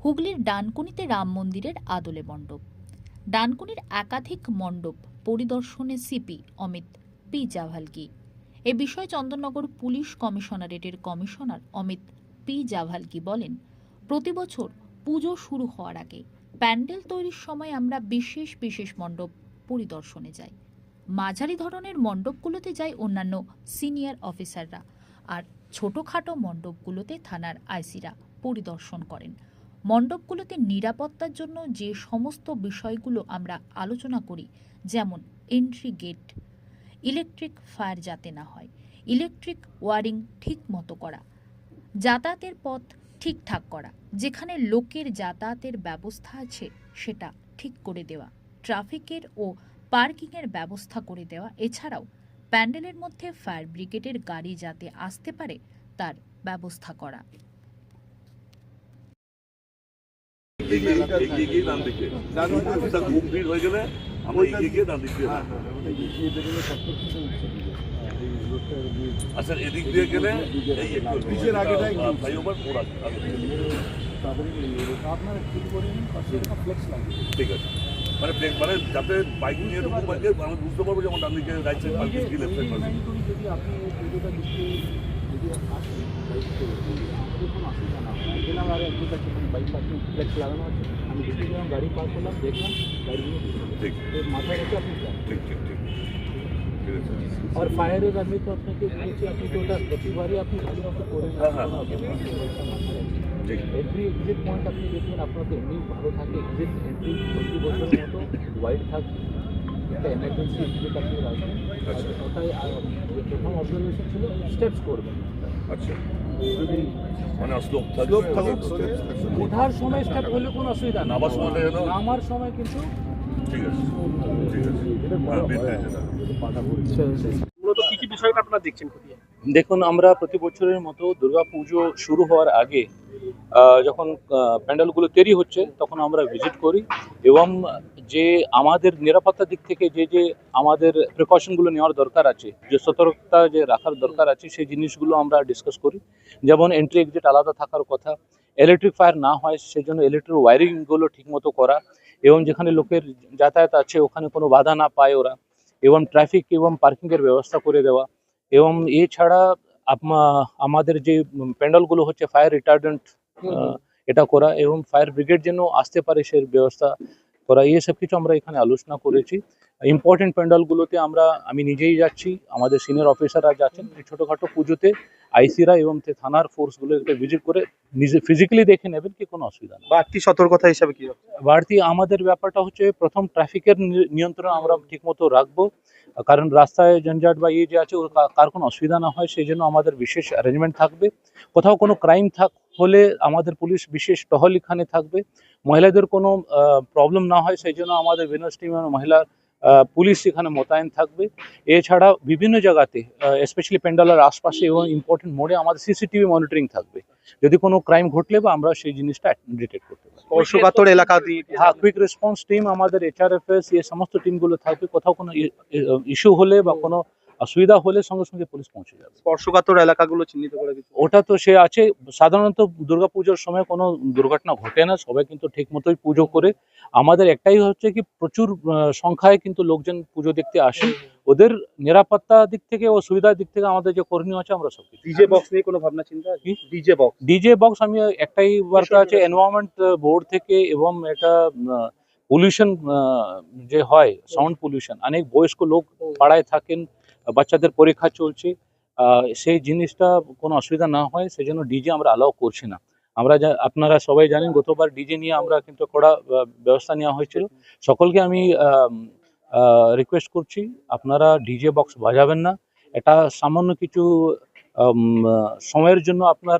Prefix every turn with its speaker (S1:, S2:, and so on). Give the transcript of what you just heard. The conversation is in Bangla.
S1: হুগলির ডানকুনিতে রাম মন্দিরের আদলে মণ্ডপ। ডানকুনির একাধিক মণ্ডপ পরিদর্শনে সিপি অমিত পি জাভালকি। এ বিষয়ে চন্দননগর পুলিশ কমিশনারেটের কমিশনার অমিত পি জাভালকি বলেন, প্রতি বছর পুজো শুরু হওয়ার আগে প্যান্ডেল তৈরির সময় আমরা বিশেষ বিশেষ মণ্ডপ পরিদর্শনে যাই। মাঝারি ধরনের মণ্ডপগুলোতে যায় অন্যান্য সিনিয়র অফিসাররা, আর ছোটখাটো মণ্ডপগুলোতে থানার আইসিরা পরিদর্শন করেন। মণ্ডপগুলোতে নিরাপত্তার জন্য যে সমস্ত বিষয়গুলো আমরা আলোচনা করি, যেমন এন্ট্রি গেট, ইলেকট্রিক ফায়ার যাতে না হয়, ইলেকট্রিক ওয়ারিং ঠিক মতো করা, যাতায়াতের পথ ঠিকঠাক করা, যেখানে লোকের যাতায়াতের ব্যবস্থা আছে সেটা ঠিক করে দেওয়া, ট্রাফিকের ও পার্কিংয়ের ব্যবস্থা করে দেওয়া, এছাড়াও প্যান্ডেলের মধ্যে ফায়ার ব্রিগেডের গাড়ি যাতে আসতে পারে তার ব্যবস্থা করা।
S2: আচ্ছা, এদিক দিয়ে গেলে ঠিক আছে, মানে যাতে বাইক নিয়ে এরকম বাইকে আমি বুঝতে পারবো, যেমন ডান দিকে রাইট সাইড পার্কিং কি left side parking.
S3: Bike parking flex লাগানো আছে, আমি দেখেছিলাম, গাড়ি পার্ক করলাম, দেখলাম গাড়িগুলো
S2: ঠিক
S3: মাথায় রেখে আপনি যান।
S2: ঠিক ঠিক ঠিক ঠিক আছে।
S3: আর ফায়ারের আমি তো আপনাকে বলছি, আপনি তো ওটা প্রতিবারই আপনি ভালো মতো করে এন্ট্রি এক্সিট পয়েন্ট আপনি দেখবেন, আপনার তো এমনি ভালো থাকে, এক্সিট এন্ট্রি প্রতি বছরের মতো ওয়াইড থাকে, একটা এমার্জেন্সি এক্সিট আপনি রাখবেন। ওটাই প্রথম অবজারভেশন ছিল, স্টেপস করবেন।
S2: আচ্ছা, মানে স্লোপ
S3: ওঠার সময় স্টেপ হলে কোনো অসুবিধা নেই,
S2: নামার সময়
S3: নামার সময় কিন্তু
S2: ঠিক আছে ঠিক আছে।
S4: মূলত কি কি বিষয়টা আপনারা দেখছেন খতিয়ে?
S3: দেখুন, আমরা প্রতি বছরের মতো দুর্গাপুজো শুরু হওয়ার আগে যখন প্যান্ডেলগুলো তৈরি হচ্ছে তখন আমরা ভিজিট করি, এবং যে আমাদের নিরাপত্তার দিক থেকে যে আমাদের প্রিকশনগুলো নেওয়ার দরকার আছে, যে সতর্কতা যে রাখার দরকার আছে, সেই জিনিসগুলো আমরা ডিসকাস করি। যেমন এন্ট্রি এক্সিট আলাদা থাকার কথা, ইলেকট্রিক ফায়ার না হয় সেজন্য ইলেকট্রিক ওয়ারিংগুলো ঠিকমতো করা, এবং যেখানে লোকের যাতায়াত আছে ওখানে কোনো বাধা না পায় ওরা, এবং ট্রাফিক এবং পার্কিংয়ের ব্যবস্থা করে দেওয়া। এবং এছাড়া আমাদের যে প্যান্ডেলগুলো হচ্ছে ফায়ার রিটার্ডেন্ট এটা করা, এবং ফায়ার ব্রিগেড যেন আসতে পারে সেই ব্যবস্থা করা, এই সব কিছু আমরা এখানে আলোচনা করেছি। ইম্পর্টেন্ট প্যান্ডেলগুলোতে আমি নিজেই যাচ্ছি, আমাদের সিনিয়র অফিসাররা যাচ্ছেন। এই ছোটোখাটো পুজোতে আইসিরা এবং থানার ফোর্সগুলো ভিজিট করে নিজে ফিজিক্যালি দেখে নেবেন কি কোনো অসুবিধা নেই।
S4: বাড়তি সতর্কতা হিসাবে কি
S3: বাড়তি আমাদের ব্যাপারটা হচ্ছে, প্রথম ট্রাফিকের নিয়ন্ত্রণ আমরা ঠিকমতো রাখবো, কারণ রাস্তায় ঝঞ্ঝাট বা যে আছে কার কোনো অসুবিধা না হয় সেই জন্য আমাদের বিশেষ অ্যারেঞ্জমেন্ট থাকবে। কোথাও কোনো ক্রাইম হলে আমাদের পুলিশ বিশেষ টহল এখানে থাকবে। মহিলাদের কোনো প্রবলেম না হয় সেই জন্য আমাদের ভিনস টিম এবং মহিলা পুলিশ এখানে মোতায়েন থাকবে। এছাড়া বিভিন্ন জায়গাতে স্পেশালি প্যান্ডেলের আশপাশে এবং ইম্পর্টেন্ট মোড়ে আমাদের সিসিটিভি মনিটরিং থাকবে, যদি কোনো ক্রাইম ঘটলে বা আমরা সেই জিনিসটা ডিটেক্ট করতে পারি।
S4: স্পর্শকাতর এলাকা দিয়ে
S3: হ্যাঁ, কুইক রেসপন্স টিম আমাদের HRFS এই সমস্ত টিমগুলো থাকবে। কোথাও কোনো ইস্যু হলে বা কোনো অসুবিধা হলে সঙ্গে সঙ্গে পুলিশ পৌঁছে যাবে।
S4: স্পর্শকাতর এলাকাগুলো চিহ্নিত করে দিচ্ছে।
S3: ওটা তো সে আছে, সাধারণত দুর্গাপুজোর সময় কোনো দুর্ঘটনা ঘটে না, সবাই কিন্তু ঠিক মতোই পুজো করে। আমাদের একটাই হচ্ছে কি, প্রচুর সংখ্যায় কিন্তু লোকজন পুজো দেখতে আসে, ওদের নিরাপত্তা দিক থেকে ও সুবিধার দিক থেকে আমাদের যে করণীয় আছে আমরা সব কিছু।
S4: ডিজে বক্স নিয়ে কোনো ভাবনা চিন্তা কি? ডিজে বক্স
S3: আমি একটাই বার্তা আছে এনভায়রনমেন্ট বোর্ড থেকে, এবং এটা পলিউশন যে হয় সাউন্ড পলিউশন, অনেক বয়স্ক লোক পাড়ায় থাকেন, বাচ্চাদের পরীক্ষা চলছে, সেই জিনিসটা কোনো অসুবিধা না হয় সেই জন্য ডিজে আমরা অ্যালাউ করছি না। আপনারা সবাই জানেন গতবার ডিজে নিয়ে আমরা কিন্তু কড়া ব্যবস্থা নেওয়া হয়েছিল। সকলকে আমি রিকোয়েস্ট করছি, আপনারা ডিজে বক্স বাজাবেন না। এটা সামান্য কিছু সময়ের জন্য আপনার